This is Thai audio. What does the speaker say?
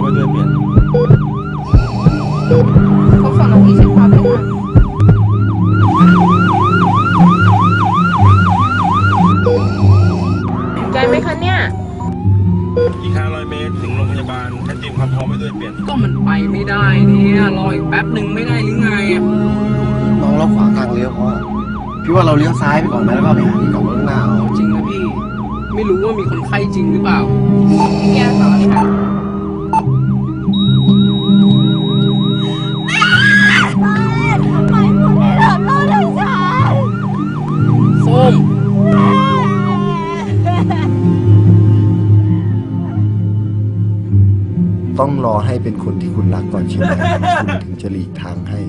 ไปด้วยเปลี่ยนเขาขอน้องพี่เช็คความด้วยค่ะไกลไหมคะเนี่ยอีก500 เมตรถึงโรงพยาบาลให้เตรียมความพร้อมไปด้วยเปลี่ยนก็มันไปไม่ได้เนี่ยรออีกแป๊บหนึ่งไม่ได้หรือไงน้องเราขวางทางเลี้ยวเพราะว่าพี่ว่าเราเลี้ยวซ้ายไปก่อนไหมแล้วก็ไปหาที่จอดรถข้างหน้าเอาจริงนะพี่ไม่รู้ว่ามีคนไข้จริงหรือเปล่าพี่แกต่อเลยค่ะส้มต้องรอให้เป็นคนที่คุณรักก่อนใช่ไหมคุณถึงจะหลีกทางให้